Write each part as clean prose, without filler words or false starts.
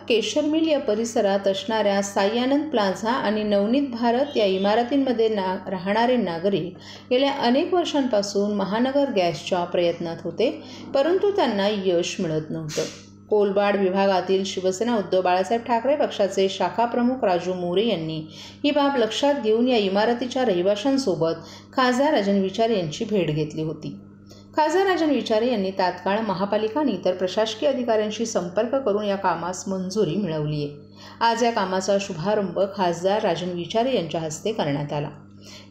केशर मिल या परिसरात असणाऱ्या साई-आनंद प्लाझा आणि नवनीत भारत या इमारतींमध्ये राहणारे नागरिक गेल्या अनेक वर्षांपासून महानगर गॅसच्या प्रयत्नात होते, परंतु त्यांना यश मिळत नव्हतं. कोलबाड विभागातील शिवसेना उद्धव बाळासाहेब ठाकरे पक्षाचे शाखाप्रमुख राजू मोरे यांनी ही बाब लक्षात घेऊन या इमारतीच्या रहिवाशांसोबत खासदार राजन विचारे यांची भेट घेतली होती. खासदार राजन विचारे यांनी तात्काळ महापालिका आणि इतर प्रशासकीय अधिकाऱ्यांशी संपर्क करून या कामास मंजुरी मिळवली आहे. आज या कामाचा शुभारंभ खासदार राजन विचारे यांच्या हस्ते करण्यात आला.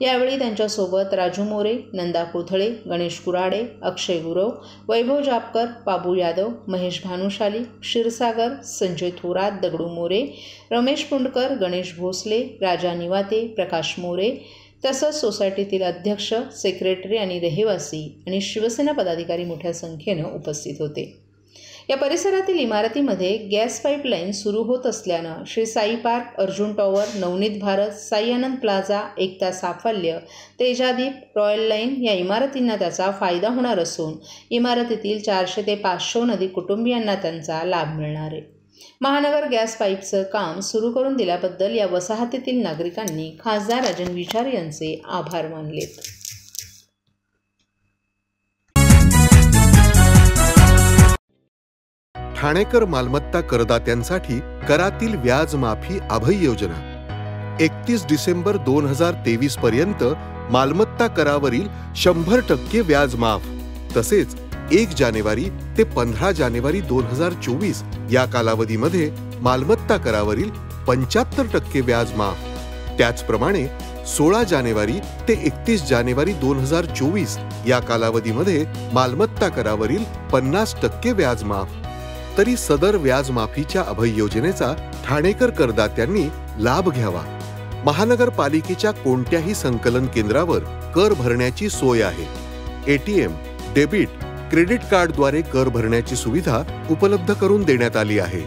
यावेळी त्यांच्यासोबत राजू मोरे, नंदा कोथळे, गणेश कुराडे, अक्षय गुरव, वैभव जापकर, बाबू यादव, महेश भानुशाली, क्षीरसागर, संजय थोरात, दगडू मोरे, रमेश पुंडकर, गणेश भोसले, राजा निवाते, प्रकाश मोरे तसंच सोसायटीतील अध्यक्ष, सेक्रेटरी आणि रहिवासी आणि शिवसेना पदाधिकारी मोठ्या संख्येनं उपस्थित होते. या परिसरातील इमारतीमध्ये गॅस पाईपलाईन सुरू होत असल्यानं Shri Sai park, Arjun tower, Navneet Bharat, साई-आनंद plaza, एकता साफल्य, तेजादीप, रॉयल लाईन या इमारतींना त्याचा फायदा होणार असून इमारतीतील 400 ते 500 अधिक कुटुंबियांना त्यांचा लाभ मिळणार आहे. महानगर गॅस पाईपचं काम सुरू करून दिल्याबद्दल या वसाहतीतील नागरिकांनी खासदार राजन विचारे यांचे आभार मानलेत. ठाणेकर मालमत्ता करदात्यांसाठी करातील व्याज माफी अभय योजना 31 डिसेंबर 2023 पर्यंत मालमत्ता करावरील 100% व्याज माफ. तसेच 1 जानेवारी ते 15 जानेवारी 2024 या कालावधीमध्ये मालमत्ता करावरील 75% व्याज माफ. त्याचप्रमाणे 16 जानेवारी ते 31 जानेवारी 2024 या कालावधीमध्ये मालमत्ता करावरील 50% व्याज माफ. तरी सदर व्याज माफीच्या अभय योजनेचा ठाणेकर करदात्यांनी लाभ घ्यावा. महानगरपालिकेच्या कोणत्याही संकलन केंद्रावर कर भरण्याची सोय आहे. एटीएम, डेबिट, क्रेडिट कार्डद्वारे कर भरण्याची सुविधा उपलब्ध करून देण्यात आली आहे.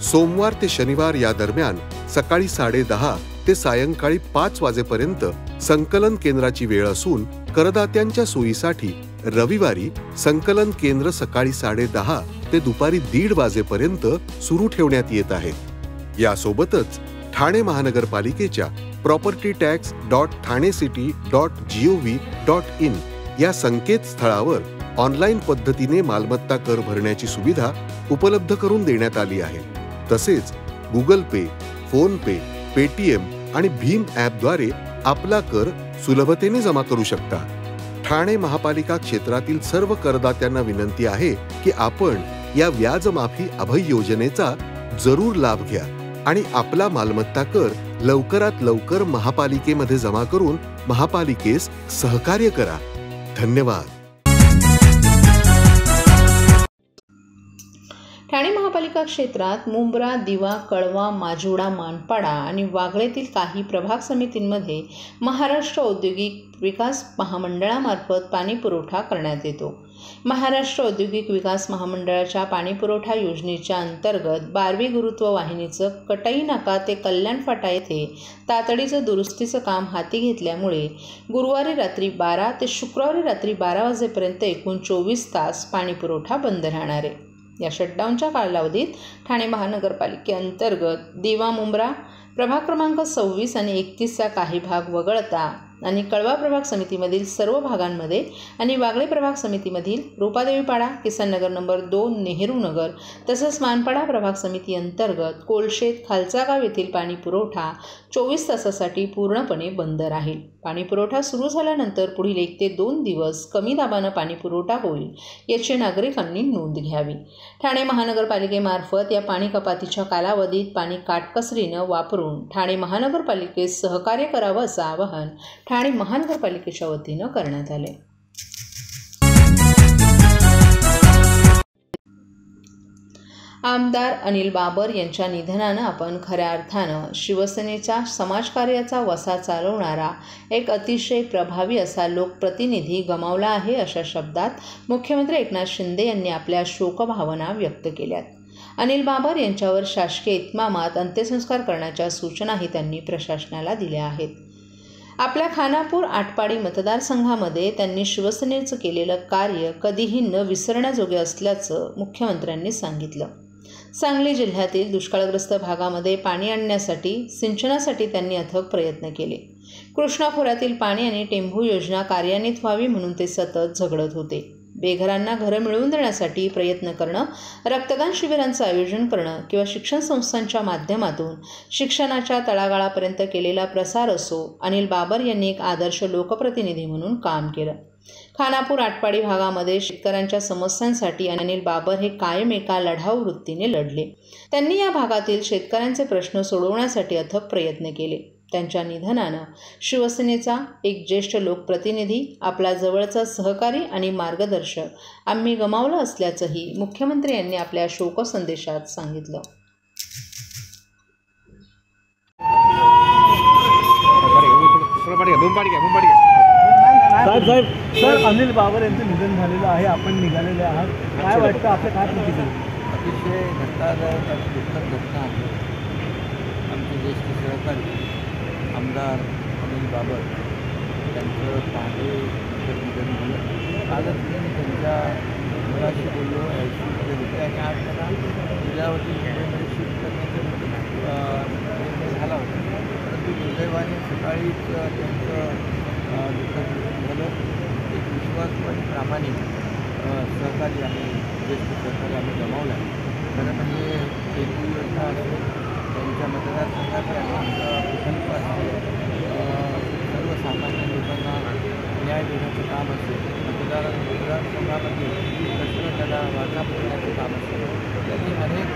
सोमवार ते शनिवार या दरम्यान सकाळी 10:30 ते सायंकाळी 5 वाजेपर्यंत संकलन केंद्राची वेळ असून करदात्यांच्या सोयीसाठी रविवारी संकलन केंद्र सकाळी 10:30 ते दुपारी 1:30 वाजेपर्यंत सुरू ठेवण्यात येत आहे. यासोबतच ठाणे महानगरपालिकेच्या propertytax.thanecity.gov.in या संकेतस्थळावर ऑनलाईन पद्धतीने मालमत्ता कर भरण्याची सुविधा उपलब्ध करून देण्यात आली आहे. तसेच गुगल पे, फोन पे, पेटीएम आणि भीम ॲपद्वारे आपला कर सुलभतेने जमा करू शकता. ठाणे महापालिका क्षेत्रातील सर्व करदात्यांना विनंती आहे की आपण या व्याजमाफी अभय योजनेचा जरूर लाभ घ्या आणि आपला मालमत्ता कर लवकरात लवकर महापालिकेमध्ये जमा करून महापालिकेस सहकार्य करा. धन्यवाद. ठाणे महापालिका क्षेत्रात मुंब्रा, दिवा, कळवा, माजिवडा, मानपाडा आणि वागळेतील काही प्रभाग समितींमध्ये महाराष्ट्र औद्योगिक विकास महामंडळामार्फत पाणी पुरवठा करण्यात येतो. महाराष्ट्र औद्योगिक विकास महामंडळाच्या पाणीपुरवठा योजनेच्या अंतर्गत 12वी गुरुत्व वाहिनीचं कटाई नाका ते कल्याण फाटा येथे तातडीचं दुरुस्तीचं काम हाती घेतल्यामुळे गुरुवारी रात्री 12 ते शुक्रवारी रात्री 12 वाजेपर्यंत एकूण 24 तास पाणीपुरवठा बंद राहणार आहे. या शटडाऊनच्या कालावधीत ठाणे महानगरपालिकेअंतर्गत दिवा, मुंब्रा प्रभाग क्रमांक 26 आणि 31चा काही भाग वगळता आणि कळवा प्रभाग समितीमधील सर्व भागांमध्ये आणि वागळे प्रभाग समितीमधील रूपादेवीपाडा, किसन नगर नंबर 2, नेहरू नगर तसंच मानपाडा प्रभाग समिती अंतर्गत कोलशेत, खालचा गाव येथील पाणी पुरवठा 24 तासासाठी पूर्णपणे बंद राहील. पाणी पुरवठा सुरू झाल्यानंतर पुढील 1 ते 2 दिवस कमी दाबानं पाणी पुरवठा होईल याची नागरिकांनी नोंद घ्यावी. ठाणे महानगरपालिकेमार्फत या पाणी कपातीच्या कालावधीत पाणी काटकसरीनं वापरून ठाणे महानगरपालिकेस सहकार्य करावं असं आवाहन ठाणे महानगरपालिकेच्या वतीनं करण्यात आले. आमदार अनिल बाबर यांच्या निधनानं आपण खऱ्या अर्थानं शिवसेनेच्या समाजकार्याचा वसा चालवणारा एक अतिशय प्रभावी असा लोकप्रतिनिधी गमावला आहे अशा शब्दात मुख्यमंत्री एकनाथ शिंदे यांनी आपल्या शोकभावना व्यक्त केल्यात. अनिल बाबर यांच्यावर शासकीय इतमामात अंत्यसंस्कार करण्याच्या सूचनाही त्यांनी प्रशासनाला दिल्या आहेत. आपल्या खानापूर आटपाडी मतदारसंघामध्ये त्यांनी शिवसेनेचं केलेलं कार्य कधीही न विसरण्याजोगे असल्याचं मुख्यमंत्र्यांनी सांगितलं. सांगली जिल्ह्यातील दुष्काळग्रस्त भागामध्ये पाणी आणण्यासाठी सिंचनासाठी त्यांनी अथक प्रयत्न केले. कृष्णा खोऱ्यातील पाणी आणि टेंभू योजना कार्यान्वित व्हावी म्हणून ते सतत झगडत होते. बेघरांना घरं मिळवून देण्यासाठी प्रयत्न करणं, रक्तदान शिबिरांचं आयोजन करणं किंवा शिक्षण संस्थांच्या माध्यमातून शिक्षणाच्या तळागाळापर्यंत केलेला प्रसार असो, अनिल बाबर यांनी एक आदर्श लोकप्रतिनिधी म्हणून काम केलं. खानापूर आटपाडी भागामध्ये शेतकऱ्यांच्या समस्यांसाठी अनिल बाबर हे कायम एका लढाऊ वृत्तीने लढले. त्यांनी या भागातील शेतकऱ्यांचे प्रश्न सोडवण्यासाठी अथक प्रयत्न केले. त्यांच्या निधनानं शिवसेनेचा एक ज्येष्ठ लोकप्रतिनिधी, आपला जवळचा सहकारी आणि मार्गदर्शक आम्ही गमावलं असल्याचंही मुख्यमंत्री यांनी आपल्या शोकसंदेशात सांगितलं. सर, अनिल बाबर यांचं निधन झालेलं आहे, आपण निघालेले आहात, काय वाटतं, आपल्या काय प्रतिक्रिया? अतिशय धक्कादायक आणि दुःखद घटना आहे. आमचे ज्येष्ठ सहकारी आमदार अनिल बाबर त्यांचं पहाटे निधन झालं. कालच मी त्यांच्या मुलाशी बोललो, ICUमध्ये होते आणि आज त्यांना जिल्ह्यावरती मुंबईमध्ये शिफ्ट करण्याचा निर्णय झाला होता. परंतु दुर्दैवाने सकाळीच त्यांचं दुःखद निधन झालं. एक विश्वासू आणि प्रामाणिक सहकारी आम्ही ज्येष्ठ सहकारी आम्ही गमावला. खरं म्हणजे टेंभू योजना असेल, त्यांच्या मतदारसंघात आमचा प्रकल्प असेल, सर्वसामान्य लोकांना न्याय देण्याचं काम असेल, मतदारसंघामध्ये प्रश्न त्याला वाचा करण्याचं काम असेल, त्यांनी अनेक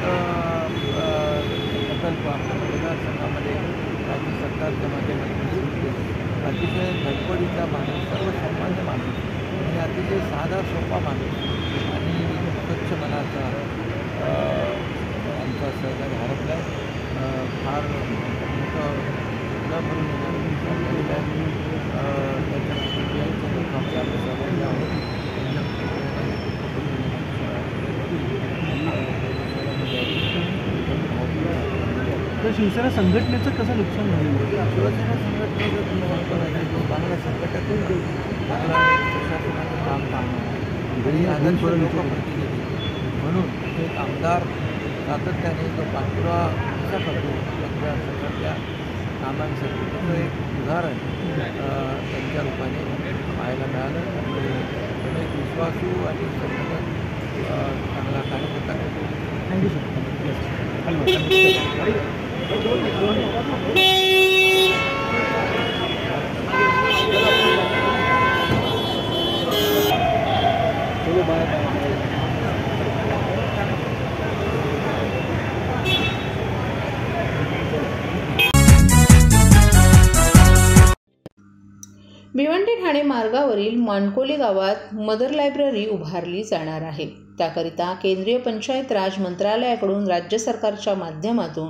प्रकल्प आपल्या मतदारसंघामध्ये राज्य सरकारच्या माध्यमातून सुरू केले. अतिशय धडपडीचा माणूस, सर्वसामान्य माणूस आणि अतिशय साधा सोपा माणूस आणि स्वच्छ मनाचा आमचा सहकारी हरपला आहे. फार मोठं न भरून येणारं आहे. त्याच्या कुटुंबियांचं दुःख आमच्या सहभागी आहोत. तर शिवसेना संघटनेचं कसं नुकसान झालं? शिवसेना संघटनेचं जो चांगल्या संघटनेतून चांगला प्रशासनाचं काम पाहणं आणि आदर्श लोकप्रतिनिधी म्हणून एक आमदार सातत्याने जो पाठपुरावा कसा करतो मतदारसंघातल्या कामांसाठी, त्याचं एक उदाहरण त्यांच्या रूपाने पाहायला मिळालं. आणि एक विश्वासू आणि संघटन चांगला कार्यकर्ता करतो. Thank you sir. भिवंडी ठाणे मार्गावरील मानकोली गावात मदर लायब्ररी उभारली जाणार आहे. त्याकरिता केंद्रीय पंचायत राज मंत्रालयाकडून राज्य सरकारच्या माध्यमातून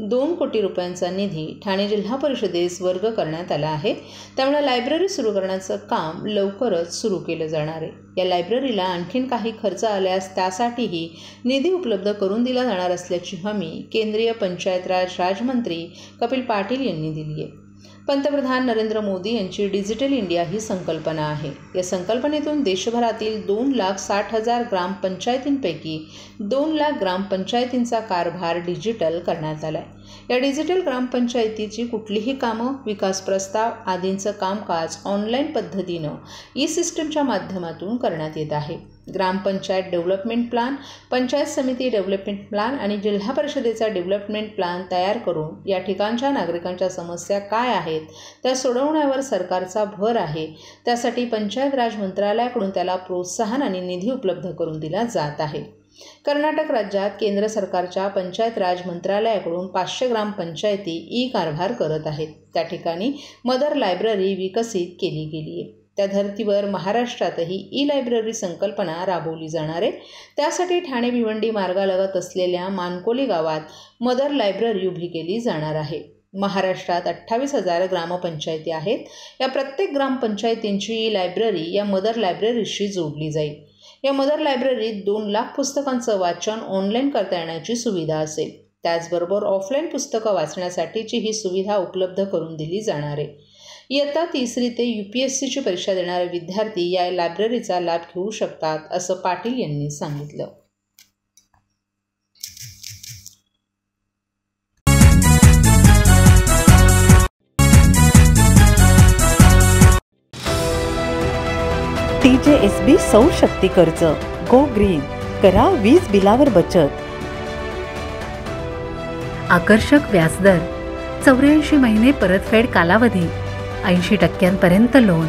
2 कोटी रुपयांचा निधी ठाणे जिल्हा परिषदेस वर्ग करण्यात आला आहे. त्यामुळे लायब्ररी सुरू करण्याचं काम लवकरच सुरू केलं जाणार आहे. या लायब्ररीला आणखीन काही खर्च आल्यास त्यासाठीही निधी उपलब्ध करून दिला जाणार असल्याची हमी केंद्रीय पंचायत राज राज्यमंत्री कपिल पाटील यांनी दिली आहे. पंतप्रधान नरेंद्र मोदी यांची डिजिटल इंडिया ही संकल्पना आहे. या संकल्पनेतून देशभरातील 2,60,000 ग्रामपंचायतींपैकी 2,00,000 ग्रामपंचायतींचा कारभार डिजिटल करण्यात आला आहे. या डिजिटल ग्रामपंचायतीची कुठलीही कामं, विकास प्रस्ताव आदींचं कामकाज ऑनलाईन पद्धतीनं ई-सिस्टमच्या माध्यमातून करण्यात येत आहे. ग्रामपंचायत डेव्हलपमेंट प्लॅन, पंचायत समिती डेव्हलपमेंट प्लॅन आणि जिल्हा परिषदेचा डेव्हलपमेंट प्लॅन तयार करून या ठिकाणच्या नागरिकांच्या समस्या काय आहेत त्या सोडवण्यावर सरकारचा भर आहे. त्यासाठी पंचायत राज मंत्रालयाकडून त्याला प्रोत्साहन आणि निधी उपलब्ध करून दिला जात आहे. कर्नाटक राज्यात केंद्र सरकारच्या पंचायत राज मंत्रालयाकडून 500 ग्रामपंचायती ई-कारभार करत आहेत. त्या ठिकाणी मदर लायब्ररी विकसित केली गेली आहे. त्या धर्तीवर महाराष्ट्रातही ई-लायब्ररी संकल्पना राबवली जाणार आहे. त्यासाठी ठाणे भिवंडी मार्गालगत असलेल्या मानकोली गावात मदर लायब्ररी उभी केली जाणार आहे. महाराष्ट्रात 28,000 ग्रामपंचायती आहेत. या प्रत्येक ग्रामपंचायतींची ई-लायब्ररी या मदर लायब्ररीशी जोडली जाईल. या मदर लायब्ररीत 2,00,000 पुस्तकांचं वाचन ऑनलाईन करता येण्याची सुविधा असेल. त्याचबरोबर ऑफलाईन पुस्तकं वाचण्यासाठीची ही सुविधा उपलब्ध करून दिली जाणार आहे. इयत्ता 3री ते UPSCची परीक्षा देणारे विद्यार्थी या लायब्ररीचा लाभ घेऊ शकतात, असं पाटील यांनी सांगितलं. RJSB सौर शक्ती कर्ज. गो ग्रीन, करा वीज बिलावर बचत. आकर्षक व्याजदर, 84 महिने परतफेड कालावधी, 80% लोन,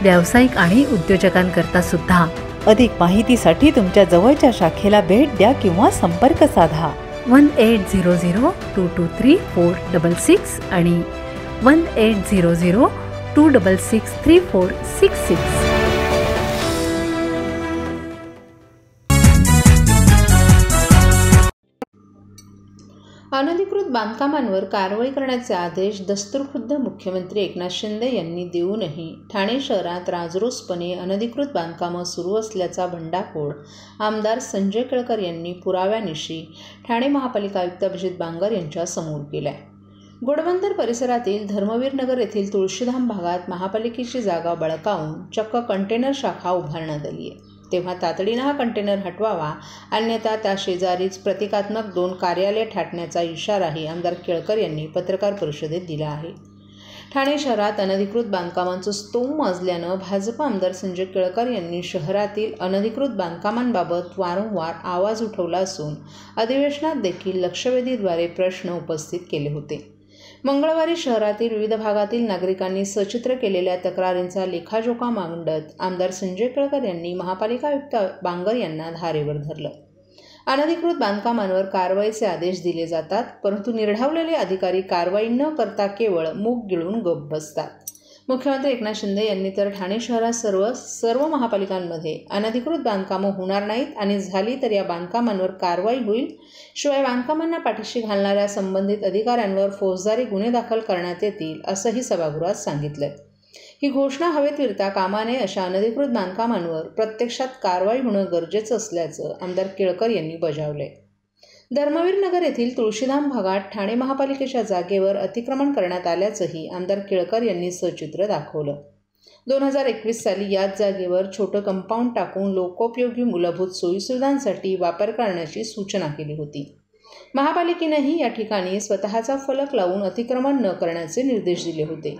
व्यावसायिक आणि उद्योजकांकरता सुद्धा. अधिक माहितीसाठी तुमच्या जवळच्या शाखेला भेट द्या किंवा संपर्क साधा. 1800-223-466 आणि 1800-266-3466. अनधिकृत बांधकामांवर कारवाई करण्याचे आदेश दस्तूरखुद्द मुख्यमंत्री एकनाथ शिंदे यांनी देऊनही ठाणे शहरात राजरोसपणे अनधिकृत बांधकामं सुरू असल्याचा बंडाफोड आमदार संजय केळकर यांनी पुराव्यानिशी ठाणे महापालिका आयुक्त अभिजित बांगर यांच्या समोर केलाय. घोडबंदर परिसरातील धर्मवीर नगर येथील तुळशीधाम भागात महापालिकेची जागा बळकावून चक्क कंटेनर शाखा उभारण्यात आली आहे. तेव्हा तातडीनं हा कंटेनर हटवावा, अन्यथा त्या शेजारीच प्रतिकात्मक 2 कार्यालय थाटण्याचा इशाराही आमदार केळकर यांनी पत्रकार परिषदेत दिला आहे. ठाणे शहरात अनधिकृत बांधकामांचं स्तोम माजल्यानं भाजप आमदार संजय केळकर यांनी शहरातील अनधिकृत बांधकामांबाबत वारंवार आवाज उठवला असून अधिवेशनात देखील लक्षवेधीद्वारे प्रश्न उपस्थित केले होते. मंगळवारी शहरातील विविध भागातील नागरिकांनी सचित्र केलेल्या तक्रारींचा लेखाजोखा मांडत आमदार संजय केळकर यांनी महापालिका आयुक्त बांगर यांना धारेवर धरलं. अनधिकृत बांधकामांवर कारवाईचे आदेश दिले जातात, परंतु निर्ढावलेले अधिकारी कारवाई न करता केवळ मूग गिळून गप्प बसतात. मुख्यमंत्री एकनाथ शिंदे यांनी तर ठाणे शहरात सर्व महापालिकांमध्ये अनधिकृत बांधकामं होणार नाहीत आणि झाली तर या बांधकामांवर कारवाई होईल. शिवाय बांधकामांना पाठीशी घालणाऱ्या संबंधित अधिकाऱ्यांवर फौजदारी गुन्हे दाखल करण्यात येतील असंही सभागृहात सांगितलंय. ही घोषणा हवेत विरता कामा नये. अशा अनधिकृत बांधकामांवर प्रत्यक्षात कारवाई होणं गरजेचं असल्याचं आमदार केळकर यांनी बजावलंय. धर्मवीर नगर येथील तुळशीधाम भागात ठाणे महापालिकेच्या जागेवर अतिक्रमण करण्यात आल्याचंही आमदार केळकर यांनी सचित्र दाखवलं. 2021 साली याच जागेवर छोटं कंपाऊंड टाकून लोकोपयोगी मूलभूत सोयीसुविधांसाठी वापर करण्याची सूचना केली होती. महापालिकेनंही या ठिकाणी स्वतःचा फलक लावून अतिक्रमण न करण्याचे निर्देश दिले होते.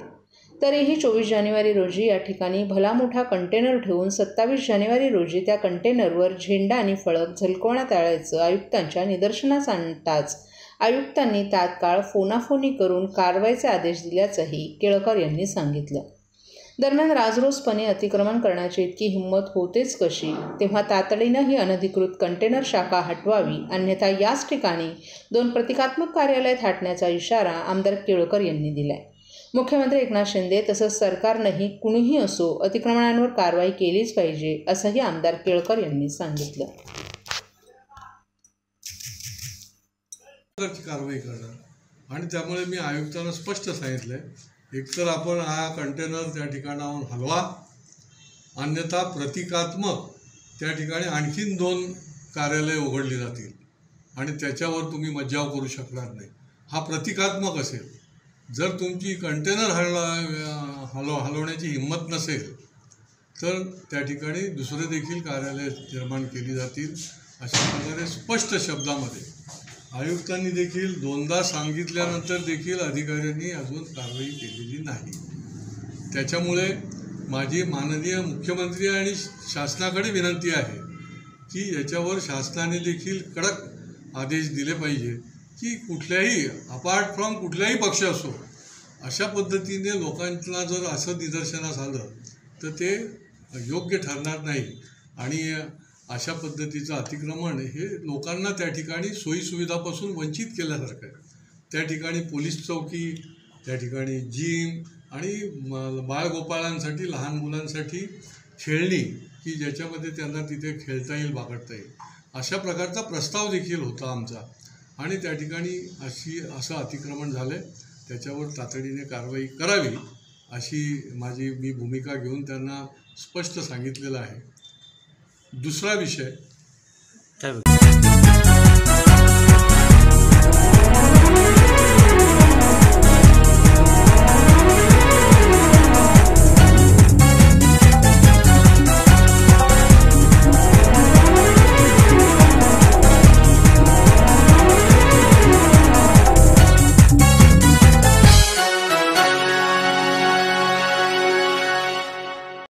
तरीही 24 जानेवारी रोजी या ठिकाणी भला मोठा कंटेनर ठेवून 27 जानेवारी रोजी त्या कंटेनरवर झेंडा आणि फलक झलकवण्यात आल्याचं आयुक्तांच्या निदर्शनास आणताच आयुक्तांनी तात्काळ फोनाफोनी करून कारवाईचे आदेश दिल्याचंही केळकर यांनी सांगितलं. दरम्यान राजरोसपणे अतिक्रमण करण्याची इतकी हिंमत होतेच कशी, तेव्हा तातडीनं ही अनधिकृत कंटेनर शाखा हटवावी, अन्यथा याच ठिकाणी 2 प्रतिकात्मक कार्यालय थाटण्याचा इशारा आमदार केळकर यांनी दिलाय. मुख्यमंत्री एकनाथ शिंदे तसंच सरकारनंही कुणीही असो अतिक्रमणांवर कारवाई केलीच पाहिजे असंही आमदार केळकर यांनी सांगितलं. कारवाई करणार आणि त्यामुळे मी आयुक्तांना स्पष्ट सांगितलंय, एकतर आपण हा कंटेनर त्या ठिकाणाहून हलवा, अन्यथा प्रतिकात्मक त्या ठिकाणी आणखीन 2 कार्यालय उघडली जातील आणि त्याच्यावर तुम्ही मज्जाव करू शकणार नाही. हा प्रतिकात्मक असेल. जर तुमची कंटेनर हलवण्याची हिंमत नसेल तर त्या ठिकाणी दुसरे देखील कार्यालय निर्माण केली जातील. अशा प्रकारे स्पष्ट शब्दामध्ये आयुक्तांनी देखील 2दा सांगितल्यानंतर देखील अधिकाऱ्यांनी अजून कारवाई केलेली नाही. त्याच्यामुळे माझी माननीय मुख्यमंत्री आणि शासनाकडे विनंती आहे की याच्यावर शासनाने देखील कडक आदेश दिले पाहिजे की कुठल्याही अपार्ट फ्रॉम कुठल्याही पक्ष असो अशा पद्धतीने लोकांना जर असं निदर्शनास आलं तर ते योग्य ठरणार नाही आणि अशा पद्धतीचं अतिक्रमण हे लोकांना त्या ठिकाणी सोयीसुविधापासून वंचित केल्यासारखं आहे. त्या ठिकाणी पोलीस चौकी, त्या ठिकाणी जिम आणि बाळगोपाळांसाठी लहान मुलांसाठी खेळणी की ज्याच्यामध्ये त्यांना तिथे खेळता येईल, बागडता येईल, अशा प्रकारचा प्रस्ताव देखील होता आमचा आणि त्या ठिकाणी असं अतिक्रमण झालं आहे. त्याच्यावर तातडीने कारवाई करावी अशी मी भूमिका घेऊन त्यांना स्पष्ट सांगितलेलं आहे. दुसरा विषय